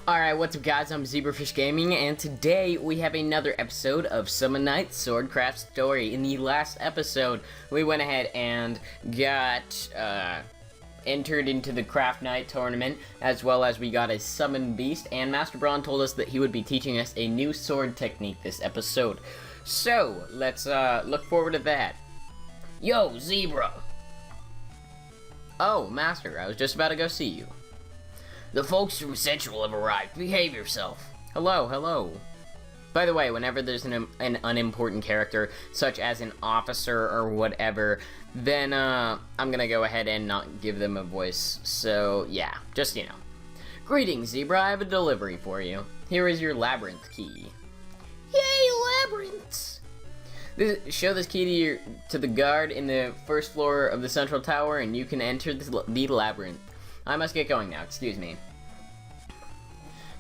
Alright, what's up guys, I'm Zebrafish Gaming, and today we have another episode of Summon Night Swordcraft Story. In the last episode, we went ahead and got, entered into the Craft Night tournament, as well as we got a Summon Beast, and Master Bron told us that he would be teaching us a new sword technique this episode. So, let's, look forward to that. Yo, Zebra! Oh, Master, I was just about to go see you. The folks from Central have arrived. Behave yourself. Hello, hello. By the way, whenever there's an unimportant character, such as an officer or whatever, then, I'm gonna go ahead and not give them a voice. So, yeah, just, you know. Greetings, Zebra. I have a delivery for you. Here is your Labyrinth key. Yay, labyrinths! Show this key to the guard in the first floor of the central tower, and you can enter the labyrinth. I must get going now, excuse me.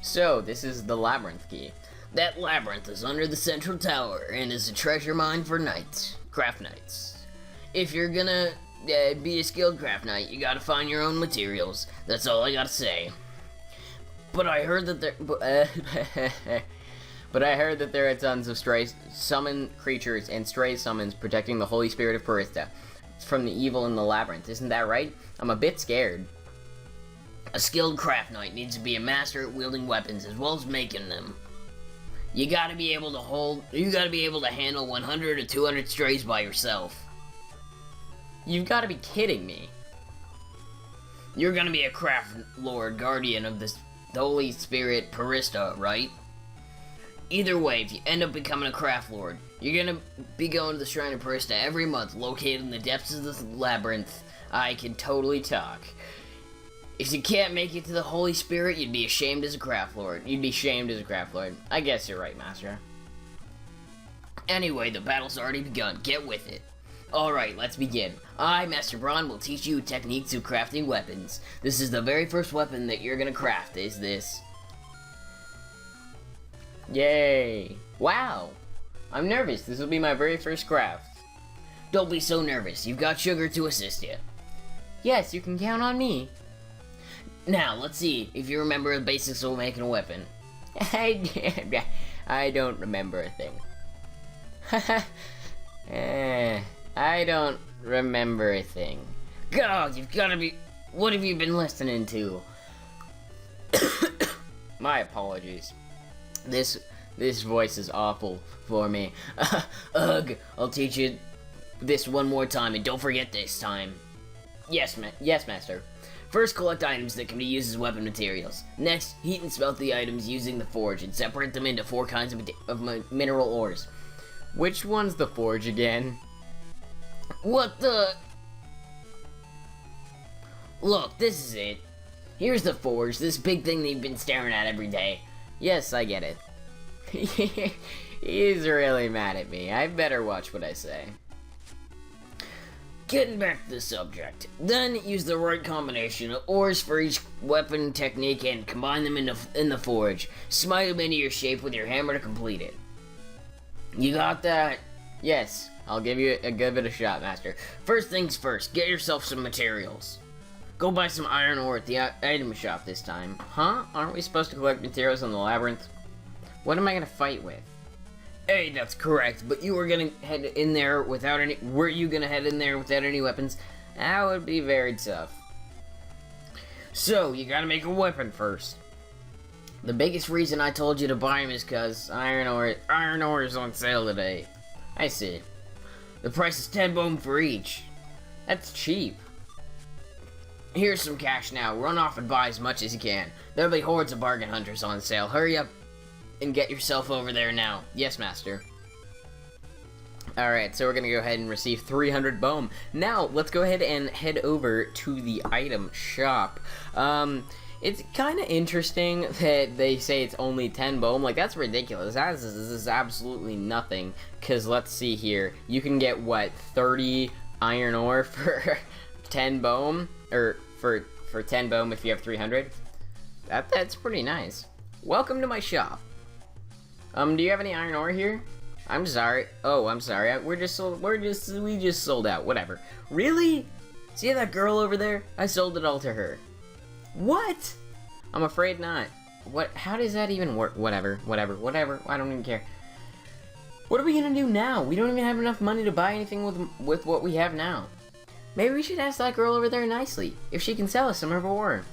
So, this is the Labyrinth key. That labyrinth is under the central tower and is a treasure mine for knights, craft knights. If you're gonna be a skilled craft knight, you gotta find your own materials. That's all I gotta say. But I heard that there are tons of stray summon creatures and stray summons protecting the Holy Spirit of Parista from the evil in the labyrinth. Isn't that right? I'm a bit scared. A skilled craft knight needs to be a master at wielding weapons as well as making them. You gotta be able to handle 100 or 200 strays by yourself. You've gotta be kidding me. You're gonna be a craft lord guardian of the Holy Spirit Parista, right? Either way, if you end up becoming a craft lord, you're gonna be going to the Shrine of Parista every month, located in the depths of the labyrinth. I can totally talk. If you can't make it to the Holy Spirit, you'd be ashamed as a craft lord. You'd be shamed as a craft lord. I guess you're right, Master. Anyway, the battle's already begun. Get with it. Alright, let's begin. I, Master Bron, will teach you techniques of crafting weapons. This is the very first weapon that you're gonna craft, is this. Yay. Wow. I'm nervous. This will be my very first craft. Don't be so nervous. You've got Sugar to assist you. Yes, you can count on me. Now, let's see if you remember the basics of making a weapon. I don't remember a thing. I don't remember a thing. God, you've gotta be... What have you been listening to? My apologies. This voice is awful for me. Ugh, I'll teach you this one more time, and don't forget this time. Yes, Master. First, collect items that can be used as weapon materials. Next, heat and smelt the items using the forge and separate them into 4 kinds of mineral ores. Which one's the forge again? What the... Look, this is it. Here's the forge, this big thing that you've been staring at every day. Yes, I get it. He's really mad at me. I better watch what I say. Getting back to the subject, then use the right combination of ores for each weapon technique and combine them in the forge. Smite them into your shape with your hammer to complete it. You got that? Yes, I'll give it a shot, Master. First things first, get yourself some materials. Go buy some iron ore at the item shop this time. Huh? Aren't we supposed to collect materials in the labyrinth? What am I gonna fight with? Hey, that's correct, but you were gonna head in there without any... Were you gonna head in there without any weapons? That would be very tough. So, you gotta make a weapon first. The biggest reason I told you to buy them is because iron ore is on sale today. I see. The price is 10 bone for each. That's cheap. Here's some cash now. Run off and buy as much as you can. There'll be hordes of bargain hunters on sale. Hurry up and get yourself over there now. Yes, Master. Alright, so we're gonna go ahead and receive 300 bone. Now, let's go ahead and head over to the item shop. It's kind of interesting that they say it's only 10 bone. Like, that's ridiculous. This is absolutely nothing. Because, let's see here. You can get, what, 30 iron ore for 10 bone? Or, for 10 bone if you have 300? That's pretty nice. Welcome to my shop. Do you have any iron ore here? I'm sorry. Oh, I'm sorry. We just sold out. Whatever. Really? See that girl over there? I sold it all to her. What? I'm afraid not. What? How does that even work? Whatever. I don't even care. What are we gonna do now? We don't even have enough money to buy anything with what we have now. Maybe we should ask that girl over there nicely if she can sell us some of her ore.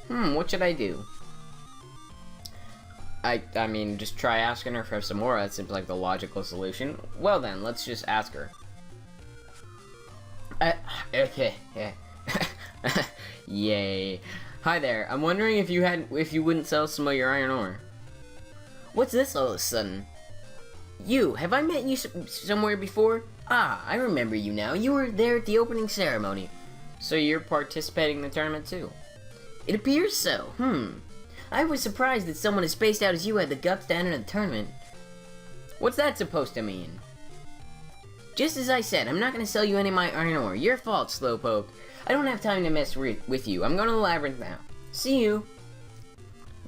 What should I do? I mean, just try asking her for some more. That seems like the logical solution. Well then, let's just ask her. Okay. Yay. Hi there. I'm wondering if you wouldn't sell some of your iron ore. What's this all of a sudden? You, have I met you somewhere before? Ah, I remember you now. You were there at the opening ceremony. So you're participating in the tournament too? It appears so. I was surprised that someone as spaced out as you had the guts to enter the tournament. What's that supposed to mean? Just as I said, I'm not going to sell you any of my iron ore. Your fault, Slowpoke. I don't have time to mess with you. I'm going to the Labyrinth now. See you.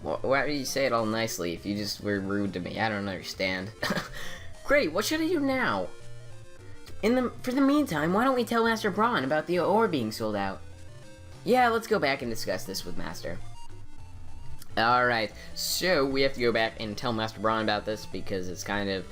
Why do you say it all nicely if you just were rude to me? I don't understand. Great, what should I do now? For the meantime, why don't we tell Master Bron about the ore being sold out? Yeah, let's go back and discuss this with Master. Alright, so we have to go back and tell Master Bron about this because it's kind of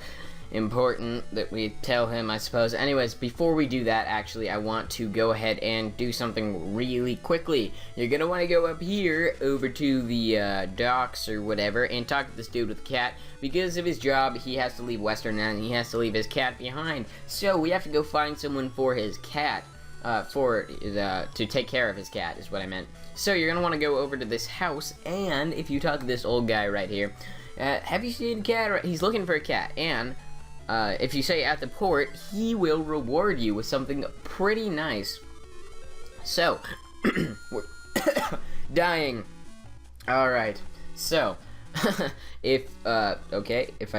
important that we tell him, I suppose. Anyways, before we do that, actually, I want to go ahead and do something really quickly. You're gonna want to go up here over to the docks or whatever and talk to this dude with the cat. Because of his job, he has to leave Western and he has to leave his cat behind. So we have to go find someone for his cat. To take care of his cat is what I meant. So you're gonna want to go over to this house, and if you talk to this old guy right here, have you seen a cat? He's looking for a cat, and if you say at the port, he will reward you with something pretty nice. So, we're dying. Alright, so, if I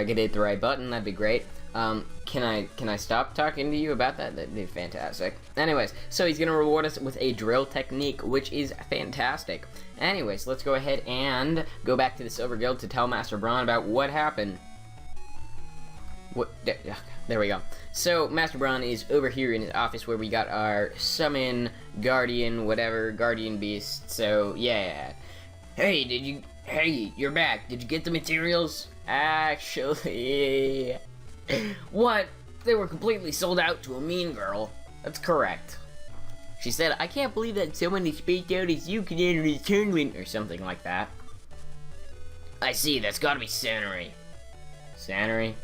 could hit the right button, that'd be great. Can I stop talking to you about that? That'd be fantastic. Anyways, so he's gonna reward us with a drill technique, which is fantastic. Anyways, let's go ahead and go back to the Silver Guild to tell Master Bron about what happened. There we go. So, Master Bron is over here in his office where we got our summon, guardian, whatever, guardian beast, so, yeah. Hey, you're back. Did you get the materials? Actually... What? They were completely sold out to a mean girl. That's correct. She said, I can't believe that someone as spaced out as you can enter the tournament, or something like that. I see, that's gotta be Sanary. Sanary?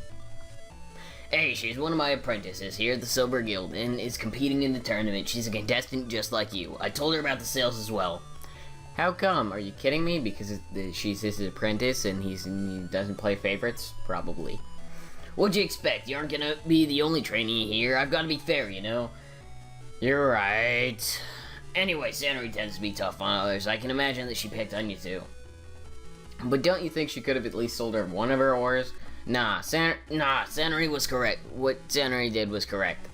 Hey, she's one of my apprentices here at the Silver Guild, and is competing in the tournament. She's a contestant just like you. I told her about the sales as well. How come? Are you kidding me? Because she's his apprentice and he doesn't play favorites? Probably. What'd you expect? You aren't gonna be the only trainee here. I've gotta be fair, you know? You're right. Anyway, Sanary tends to be tough on others. I can imagine that she picked on you too. But don't you think she could have at least sold her one of her ores? Nah, Sanary was correct. What Sanary did was correct.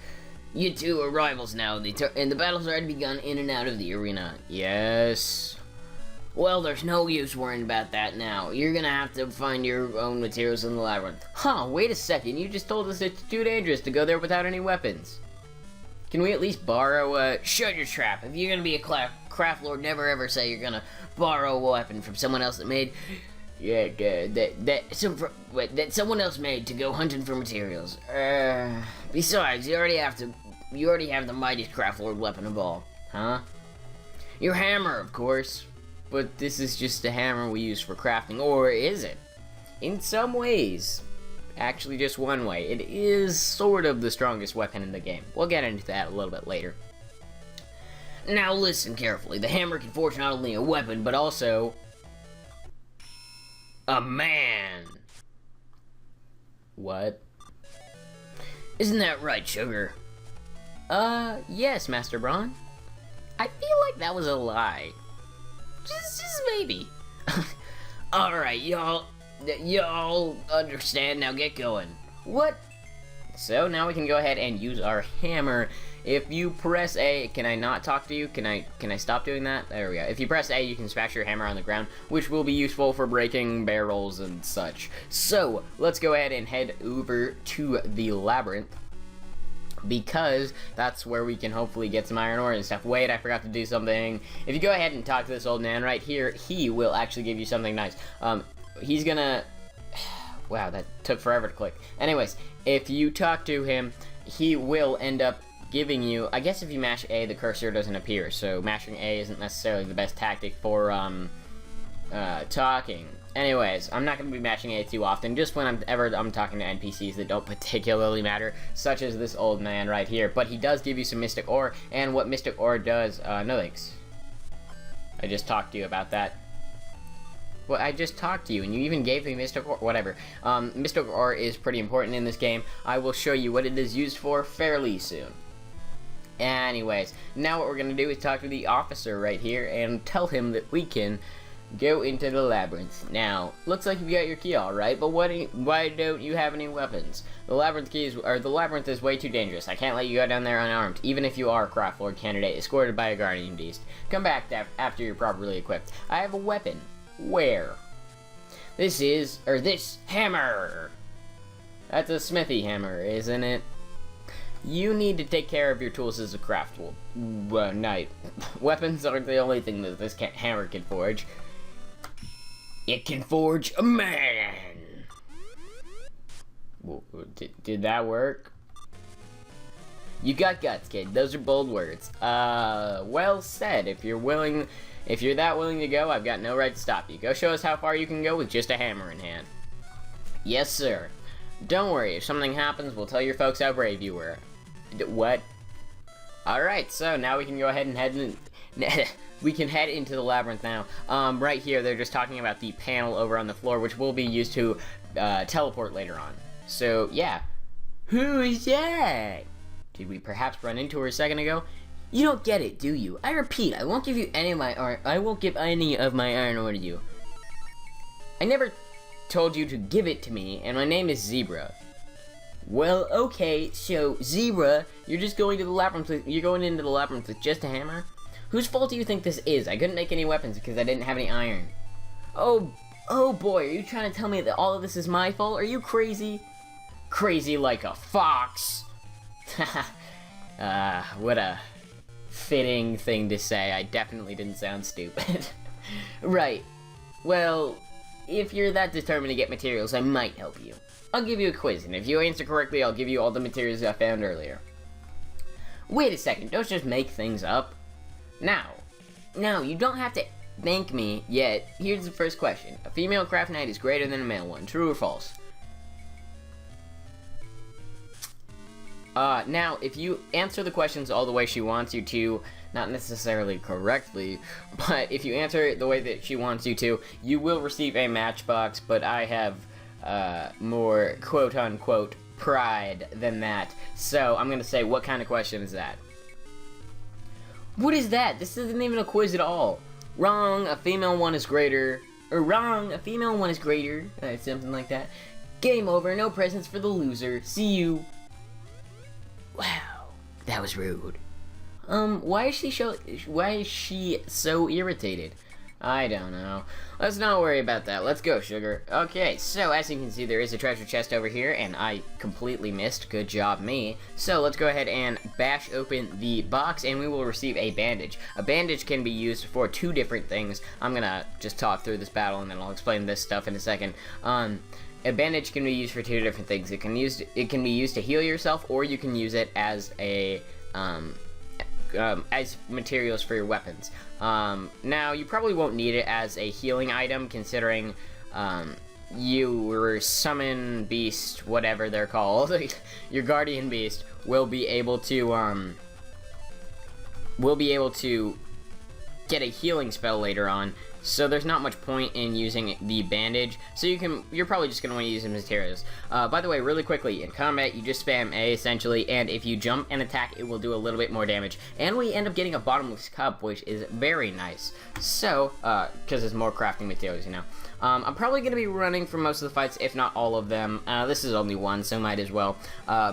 You two are rivals now, and the battle's already begun in and out of the arena. Yes. Well, there's no use worrying about that now. You're gonna have to find your own materials in the Labyrinth. Huh, wait a second. You just told us it's too dangerous to go there without any weapons. Can we at least borrow a... Shut your trap. If you're gonna be a craft lord, never ever say you're gonna borrow a weapon from someone else that made... Yeah, that someone else made to go hunting for materials. Besides, you already have the mightiest craft lord weapon of all. Huh? Your hammer, of course. But this is just a hammer we use for crafting, or is it? In some ways. Actually, just one way. It is sort of the strongest weapon in the game. We'll get into that a little bit later. Now listen carefully. The hammer can forge not only a weapon, but also... a man. What? Isn't that right, Sugar? Yes, Master Bron. I feel like that was a lie. Just maybe. Alright, y'all understand, now get going. What? So now we can go ahead and use our hammer. If you press A, can I not talk to you? Can I stop doing that? There we go. If you press A, you can smash your hammer on the ground, which will be useful for breaking barrels and such. So, let's go ahead and head over to the Labyrinth. because that's where we can hopefully get some iron ore and stuff. Wait, I forgot to do something. If you go ahead and talk to this old man right here, he will actually give you something nice. He's gonna... Wow, that took forever to click. Anyways, if you talk to him, he will end up giving you... I guess if you mash A, the cursor doesn't appear, so mashing A isn't necessarily the best tactic for, talking. Anyways, I'm not going to be mashing A too often, just when I'm talking to NPCs that don't particularly matter, such as this old man right here. But he does give you some mystic ore, and what mystic ore does... no thanks. I just talked to you about that. Well, I just talked to you, and you even gave me mystic ore. Whatever. Mystic ore is pretty important in this game. I will show you what it is used for fairly soon. Anyways, now what we're going to do is talk to the officer right here, and tell him that we can... go into the labyrinth. Now, looks like you got your key alright, but why don't you have any weapons? The labyrinth is way too dangerous. I can't let you go down there unarmed, even if you are a craft lord candidate, escorted by a guardian beast. Come back after you're properly equipped. I have a weapon. Where? This hammer! That's a smithy hammer, isn't it? You need to take care of your tools as a craft knight. Weapons aren't the only thing that this hammer can forge. It can forge a man! Did that work? You got guts, kid. Those are bold words. Well said. If you're that willing to go, I've got no right to stop you. Go show us how far you can go with just a hammer in hand. Yes, sir. Don't worry. If something happens, we'll tell your folks how brave you were. What? Alright, so now we can go ahead and head into the labyrinth now. Right here, they're just talking about the panel over on the floor, which will be used to teleport later on. So, yeah. Who is that? Did we perhaps run into her a second ago? You don't get it, do you? I repeat, I won't give you any of my iron. I won't give any of my iron ore to you. I never told you to give it to me, and my name is Zebra. Well, okay, so Zebra, you're just going to the labyrinth. You're going into the labyrinth with just a hammer. Whose fault do you think this is? I couldn't make any weapons because I didn't have any iron. Oh boy, are you trying to tell me that all of this is my fault? Are you crazy? Crazy like a fox. What a fitting thing to say. I definitely didn't sound stupid. Right. Well, if you're that determined to get materials, I might help you. I'll give you a quiz, and if you answer correctly, I'll give you all the materials I found earlier. Wait a second, don't just make things up. Now, you don't have to thank me yet. Here's the first question. A female craft knight is greater than a male one. True or false? Now, if you answer the questions all the way she wants you to, not necessarily correctly, but if you answer it the way that she wants you to, you will receive a matchbox, but I have, more quote-unquote pride than that. So, I'm gonna say, what kind of question is that? What is that? This isn't even a quiz at all. Wrong, a female one is greater. Or wrong, a female one is greater. Something like that. Game over, no presents for the loser. See you. Wow, that was rude. Why is she so irritated? I don't know. Let's not worry about that. Let's go, sugar. Okay, so as you can see, there is a treasure chest over here, and I completely missed. Good job, me. So let's go ahead and bash open the box, and we will receive a bandage. A bandage can be used for two different things. I'm gonna just talk through this battle, and then I'll explain this stuff in a second. A bandage can be used for two different things. It can be used to heal yourself, or you can use it as a as materials for your weapons. Now, you probably won't need it as a healing item, considering your summon beast, whatever they're called, your guardian beast, will be able to get a healing spell later on. So there's not much point in using the bandage. So you're probably just gonna want to use the materials. By the way, really quickly, in combat, you just spam A essentially, and if you jump and attack, it will do a little bit more damage. And we end up getting a bottomless cup, which is very nice. So, because there's more crafting materials, you know. I'm probably gonna be running for most of the fights, if not all of them. This is only one, so might as well.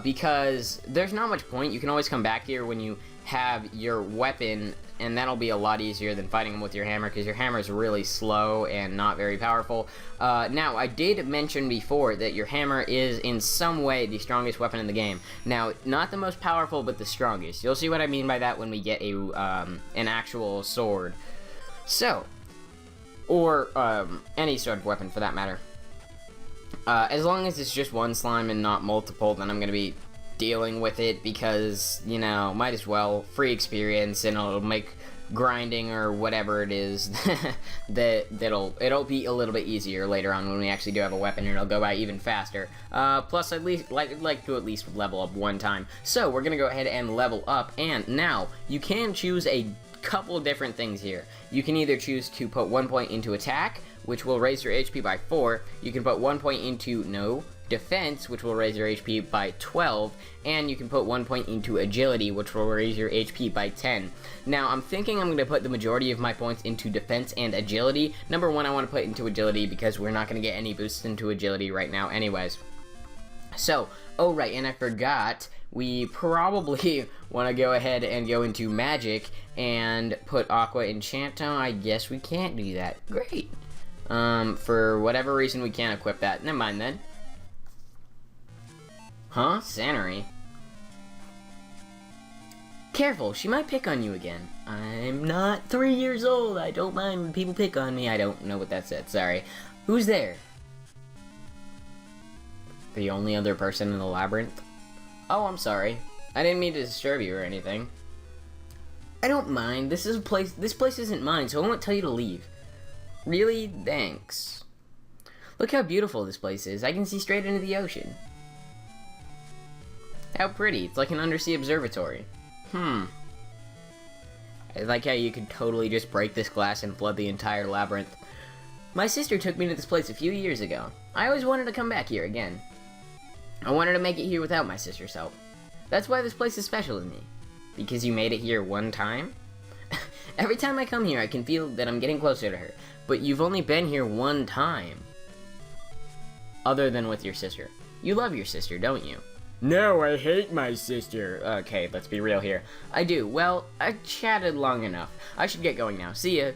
Because there's not much point. You can always come back here when you have your weapon and that'll be a lot easier than fighting them with your hammer, because your hammer is really slow and not very powerful. Now, I did mention before that your hammer is in some way the strongest weapon in the game. Now, not the most powerful, but the strongest. You'll see what I mean by that when we get an actual sword. So, or any sort of weapon for that matter. As long as it's just one slime and not multiple, then I'm going to be dealing with it, because, you know, might as well. Free experience, and it'll make grinding or whatever it is it'll be a little bit easier later on when we actually do have a weapon, and it'll go by even faster. Plus, at least like to at least level up one time. So we're gonna go ahead and level up, and now you can choose a couple different things here. You can either choose to put 1 point into attack, which will raise your HP by 4. You can put 1 point into defense, which will raise your HP by 12, and you can put 1 point into agility, which will raise your HP by 10. Now, I'm thinking I'm going to put the majority of my points into defense and agility. Number one, I want to put into agility because we're not going to get any boosts into agility right now anyways. So, oh right, and I forgot, we probably want to go ahead and go into magic and put aqua enchant. I guess we can't do that. Great. For whatever reason we can't equip that. Never mind then. Huh? Sannery? Careful, she might pick on you again. I'm not 3 years old. I don't mind when people pick on me. I don't know what that said. Sorry. Who's there? The only other person in the labyrinth? Oh, I'm sorry. I didn't mean to disturb you or anything. I don't mind. This place isn't mine, so I won't tell you to leave. Really? Thanks. Look how beautiful this place is. I can see straight into the ocean. How pretty. It's like an undersea observatory. I like how you could totally just break this glass and flood the entire labyrinth. My sister took me to this place a few years ago. I always wanted to come back here again. I wanted to make it here without my sister's help. That's why this place is special to me. Because you made it here one time? Every time I come here, I can feel that I'm getting closer to her. But you've only been here one time. Other than with your sister. You love your sister, don't you? No, I hate my sister. Okay, let's be real here. I do. Well, I chatted long enough. I should get going now. See ya.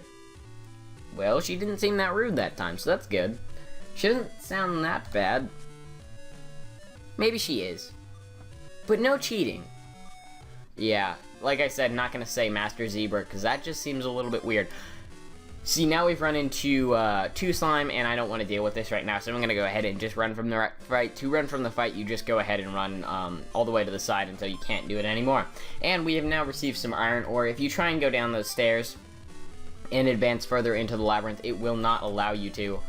Well, she didn't seem that rude that time, so that's good. She doesn't sound that bad. Maybe she is. But no cheating. Yeah, like I said, not gonna say Master Zebra, because that just seems a little bit weird. See, now we've run into 2 slime, and I don't want to deal with this right now, so I'm going to go ahead and just run from the fight. To run from the fight, you just go ahead and run all the way to the side until you can't do it anymore. And we have now received some iron ore. If you try and go down those stairs and advance further into the labyrinth, it will not allow you to.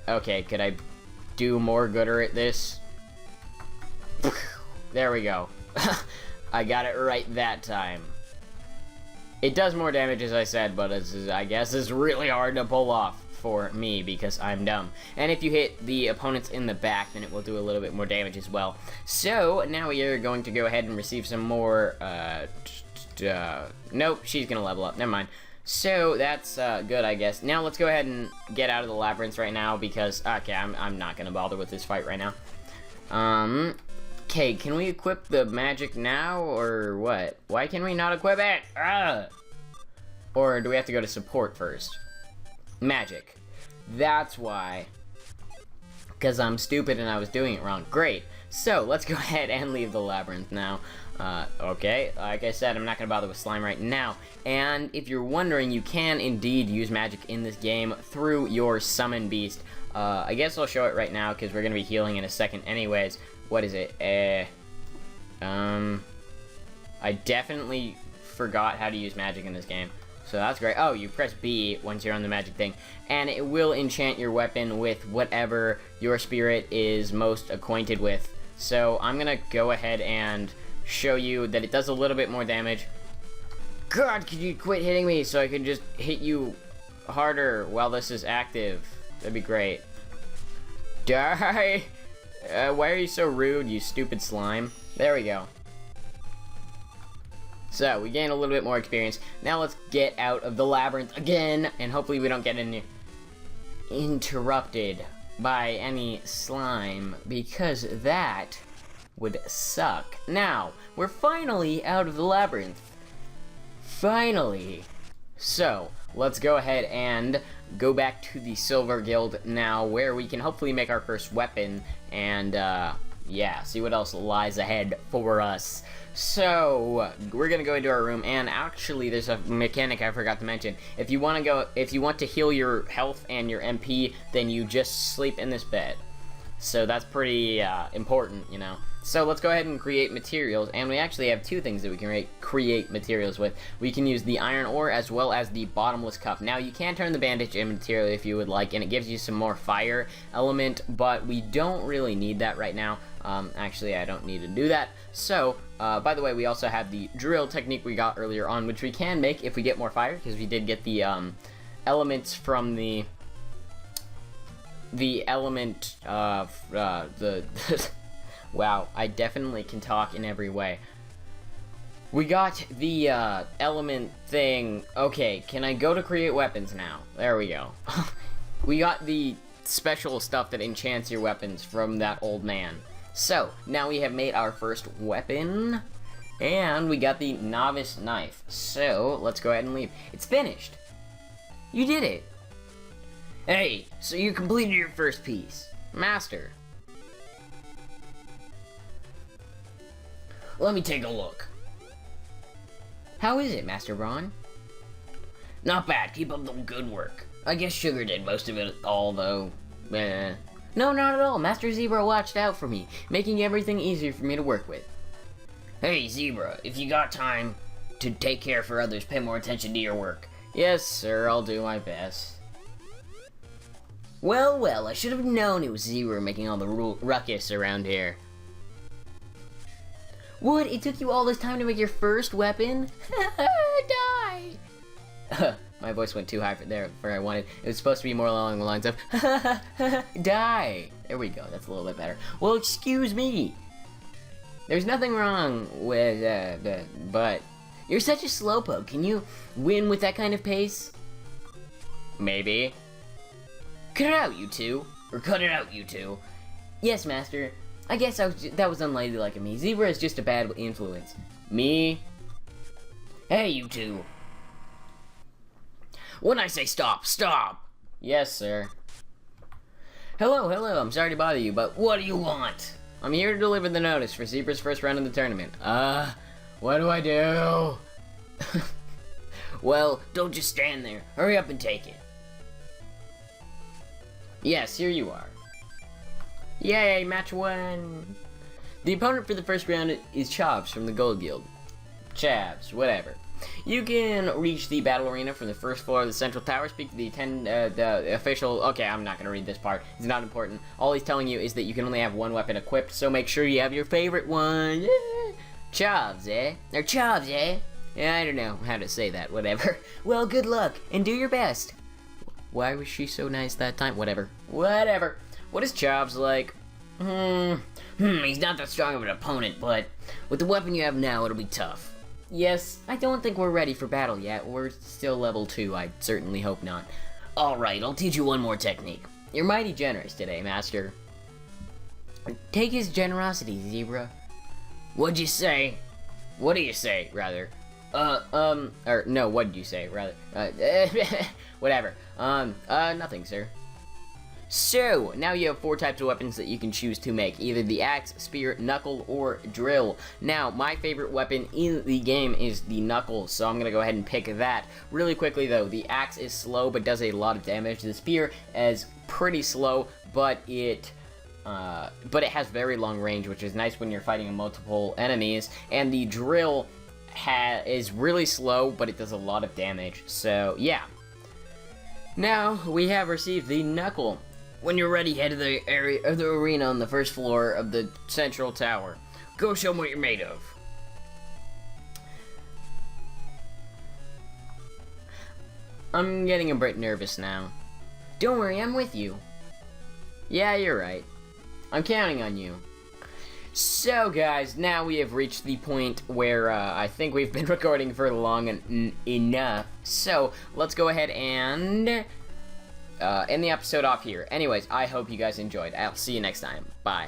Okay, could I do more gooder at this? There we go. I got it right that time. It does more damage, as I said, but I guess it's really hard to pull off for me because I'm dumb. And if you hit the opponents in the back, then it will do a little bit more damage as well. So, now we are going to go ahead and receive some more, nope, she's gonna level up, never mind. So, that's good, I guess. Now, let's go ahead and get out of the labyrinth right now because, okay, I'm not gonna bother with this fight right now. Okay, can we equip the magic now, or what? Why can we not equip it? Or do we have to go to support first? Magic. That's why. Because I'm stupid and I was doing it wrong. Great. So, let's go ahead and leave the labyrinth now. Okay, like I said, I'm not going to bother with slime right now. And if you're wondering, you can indeed use magic in this game through your summon beast. I guess I'll show it right now because we're going to be healing in a second anyways. What is it? I definitely forgot how to use magic in this game. So that's great. Oh, you press B once you're on the magic thing, and it will enchant your weapon with whatever your spirit is most acquainted with. So I'm gonna go ahead and show you that it does a little bit more damage. God, could you quit hitting me so I can just hit you harder while this is active? That'd be great. Die! Why are you so rude, you stupid slime? There we go. So, we gain a little bit more experience. Now let's get out of the labyrinth again, and hopefully we don't get interrupted by any slime, because that would suck. Now, we're finally out of the labyrinth. Finally! So, let's go ahead and go back to the Silver Guild now, where we can hopefully make our first weapon, and, yeah, see what else lies ahead for us. So, we're gonna go into our room, and actually, there's a mechanic I forgot to mention. If you want to heal your health and your MP, then you just sleep in this bed. So that's pretty, important, you know. So let's go ahead and create materials, and we actually have two things that we can create materials with. We can use the iron ore as well as the bottomless cup. Now you can turn the bandage into material if you would like, and it gives you some more fire element, but we don't really need that right now. Actually, I don't need to do that. So, by the way, we also have the drill technique we got earlier on, which we can make if we get more fire, because we did get the elements from the element of the wow, I definitely can talk in every way. We got the element thing. Okay, can I go to create weapons now? There we go. We got the special stuff that enchants your weapons from that old man. So, now we have made our first weapon, and we got the novice knife. So, let's go ahead and leave. It's finished. You did it. Hey, so you completed your first piece. Master. Let me take a look. How is it, Master Bron? Not bad, keep up the good work. I guess Sugar did most of it all, though. No, not at all. Master Zebra watched out for me, making everything easier for me to work with. Hey, Zebra, if you got time to take care for others, pay more attention to your work. Yes, sir, I'll do my best. Well, well, I should have known it was Zebra making all the ruckus around here. What? It took you all this time to make your first weapon? Die! My voice went too high for there where I wanted. It was supposed to be more along the lines of die. There we go. That's a little bit better. Well, excuse me. There's nothing wrong with but you're such a slowpoke. Can you win with that kind of pace? Maybe. Cut it out, you two. Or cut it out, you two. Yes, Master. I guess that was unladylike of me. Zebra is just a bad influence. Me? Hey, you two. When I say stop, stop! Yes, sir. Hello, I'm sorry to bother you, but what do you want? I'm here to deliver the notice for Zebra's first round of the tournament. What do I do? Well, don't just stand there. Hurry up and take it. Yes, here you are. Yay, match one! The opponent for the first round is Chavs from the Gold Guild. Chavs, whatever. You can reach the battle arena from the first floor of the central tower. Speak to the official. Okay, I'm not gonna read this part. It's not important. All he's telling you is that you can only have one weapon equipped, so make sure you have your favorite one. Yeah. Chavs, eh? Or Chavs, eh? Yeah, I don't know how to say that. Whatever. Well, good luck and do your best. Why was she so nice that time? Whatever. Whatever. What is Chavs like? He's not that strong of an opponent, but with the weapon you have now, it'll be tough. Yes, I don't think we're ready for battle yet. We're still level 2, I certainly hope not. Alright, I'll teach you one more technique. You're mighty generous today, Master. Take his generosity, Zebra. What'd you say? What do you say, rather? Or, no, what'd you say, rather? Whatever. Nothing, sir. So, now you have 4 types of weapons that you can choose to make. Either the axe, spear, knuckle, or drill. Now, my favorite weapon in the game is the knuckle, so I'm gonna go ahead and pick that. Really quickly though, the axe is slow but does a lot of damage. The spear is pretty slow, but it has very long range, which is nice when you're fighting multiple enemies. And the drill is really slow, but it does a lot of damage. So, yeah. Now, we have received the knuckle. When you're ready, head to the area of the arena on the first floor of the central tower. Go show them what you're made of. I'm getting a bit nervous now. Don't worry, I'm with you. Yeah, you're right. I'm counting on you. So, guys, now we have reached the point where I think we've been recording for long enough. So, let's go ahead and end the episode off here. Anyways, I hope you guys enjoyed. I'll see you next time. Bye.